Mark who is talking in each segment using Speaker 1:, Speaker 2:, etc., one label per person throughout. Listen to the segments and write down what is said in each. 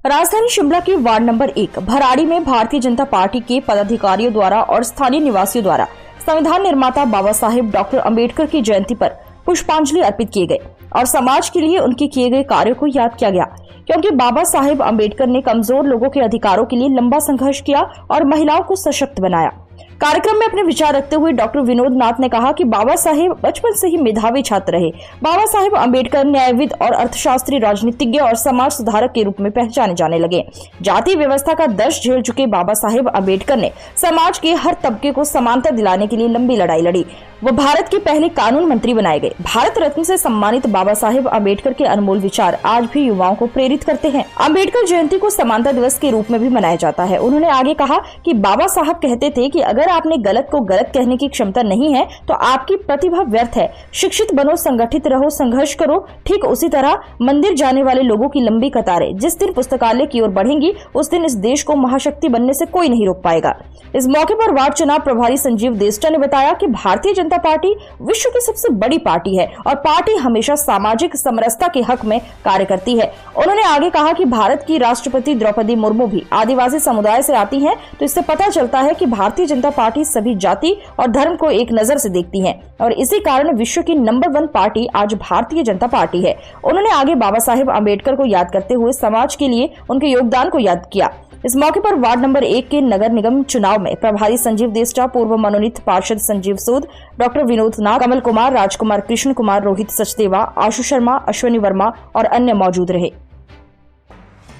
Speaker 1: राजधानी शिमला के ward number 1 Bharari में भारतीय जनता पार्टी के पदाधिकारियों द्वारा और स्थानीय निवासियों द्वारा संविधान निर्माता बाबा साहेब डॉक्टर अंबेडकर की जयंती पर पुष्पांजलि अर्पित किए गए और समाज के लिए उनके किए गए कार्यों को याद किया गया, क्योंकि बाबा साहेब अंबेडकर ने कमजोर लोगों के अधिकारों के लिए लंबा संघर्ष किया और महिलाओं को सशक्त बनाया। कार्यक्रम में अपने विचार रखते हुए डॉक्टर विनोद नाथ ने कहा कि बाबा साहेब बचपन से ही मेधावी छात्र रहे। बाबा साहेब अंबेडकर न्यायविद और अर्थशास्त्री, राजनीतिज्ञ और समाज सुधारक के रूप में पहचाने जाने लगे। जाति व्यवस्था का दर्श झेल चुके बाबा साहेब अंबेडकर ने समाज के हर तबके को समानता दिलाने के लिए लंबी लड़ाई लड़ी। वो भारत के पहले कानून मंत्री बनाए गए। भारत रत्न से सम्मानित बाबा साहेब अंबेडकर के अनमोल विचार आज भी युवाओं को प्रेरित करते हैं। अंबेडकर जयंती को समानता दिवस के रूप में भी मनाया जाता है। उन्होंने आगे कहा कि बाबा साहब कहते थे कि अगर आपने गलत को गलत कहने की क्षमता नहीं है तो आपकी प्रतिभा व्यर्थ है। शिक्षित बनो, संगठित रहो, संघर्ष करो। ठीक उसी तरह मंदिर जाने वाले लोगों की लंबी कतारें जिस दिन पुस्तकालय की ओर बढ़ेंगी, उस दिन इस देश को महाशक्ति बनने से कोई नहीं रोक पाएगा। इस मौके पर वार्ड चुनाव प्रभारी संजीव देष्टा ने बताया कि भारतीय जनता पार्टी विश्व की सबसे बड़ी पार्टी है और पार्टी हमेशा सामाजिक समरसता के हक में कार्य करती है। उन्होंने आगे कहा कि भारत की राष्ट्रपति द्रौपदी मुर्मू भी आदिवासी समुदाय से आती हैं, तो इससे पता चलता है कि भारतीय जनता पार्टी सभी जाति और धर्म को एक नजर से देखती है और इसी कारण विश्व की नंबर 1 पार्टी आज भारतीय जनता पार्टी है। उन्होंने आगे बाबा साहेब अंबेडकर को याद करते हुए समाज के लिए उनके योगदान को याद किया। इस मौके पर वार्ड नंबर 1 के नगर निगम चुनाव में प्रभारी संजीव देष्टा, पूर्व मनोनीत पार्षद संजीव सूद, डॉक्टर विनोद नाथ, कमल कुमार, राजकुमार, कृष्ण कुमार, रोहित सचदेवा, आशु शर्मा, अश्विनी वर्मा और अन्य मौजूद रहे।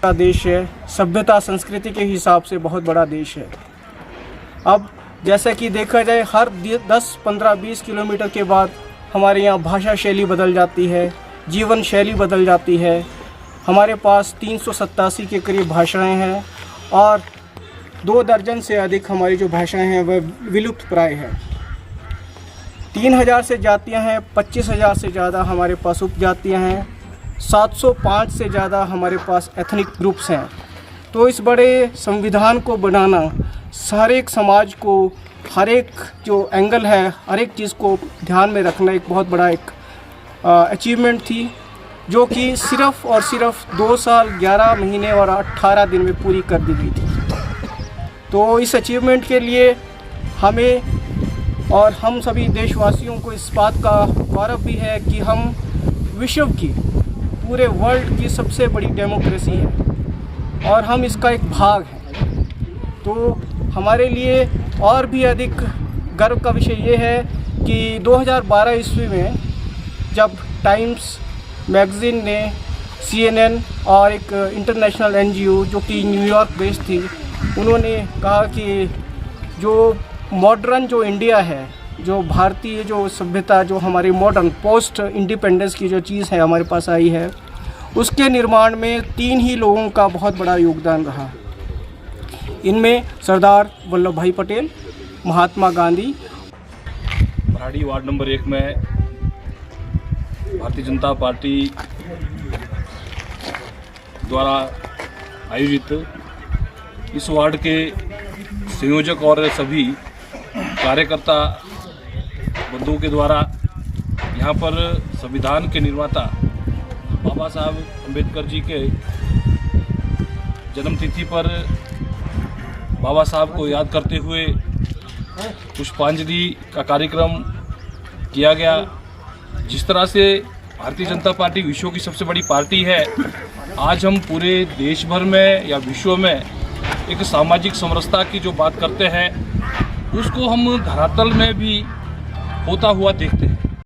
Speaker 2: देश है, सभ्यता संस्कृति के हिसाब से बहुत बड़ा देश है। अब जैसा कि देखा जाए, हर 10, 15, 20 किलोमीटर के बाद हमारे यहाँ भाषा शैली बदल जाती है, जीवन शैली बदल जाती है। हमारे पास 387 के करीब भाषाएं हैं और 2 दर्जन से अधिक हमारी जो भाषाएं हैं वह विलुप्त प्राय है। 3000 से जातियां हैं, 25,000 से ज़्यादा हमारे पास उपजातियां हैं, 705 से ज़्यादा हमारे पास एथनिक ग्रुप्स हैं। तो इस बड़े संविधान को बनाना, हर एक समाज को, हर एक जो एंगल है, हर एक चीज़ को ध्यान में रखना एक बहुत बड़ा एक अचीवमेंट थी, जो कि सिर्फ़ और सिर्फ 2 साल 11 महीने और 18 दिन में पूरी कर दी गई थी। तो इस अचीवमेंट के लिए हमें और हम सभी देशवासियों को इस बात का गौरव भी है कि हम विश्व की, पूरे वर्ल्ड की सबसे बड़ी डेमोक्रेसी है और हम इसका एक भाग हैं। तो हमारे लिए और भी अधिक गर्व का विषय ये है कि 2012 ईस्वी में जब टाइम्स मैगज़ीन ने CNN और एक इंटरनेशनल NGO जो कि न्यूयॉर्क बेस्ड थी, उन्होंने कहा कि जो मॉडर्न जो इंडिया है, जो भारतीय जो सभ्यता, जो हमारी मॉडर्न पोस्ट इंडिपेंडेंस की जो चीज़ है हमारे पास आई है, उसके निर्माण में 3 ही लोगों का बहुत बड़ा योगदान रहा। इनमें सरदार वल्लभ भाई पटेल, महात्मा गांधी।
Speaker 3: भराड़ी वार्ड नंबर 1 में भारतीय जनता पार्टी द्वारा आयोजित इस वार्ड के संयोजक और सभी कार्यकर्ता बंधुओं के द्वारा यहाँ पर संविधान के निर्माता बाबा साहब अंबेडकर जी के जन्मतिथि पर बाबा साहब को याद करते हुए पुष्पांजलि का कार्यक्रम किया गया। जिस तरह से भारतीय जनता पार्टी विश्व की सबसे बड़ी पार्टी है, आज हम पूरे देश भर में या विश्व में एक सामाजिक समरसता की जो बात करते हैं, उसको हम धरातल में भी होता हुआ देखते हैं।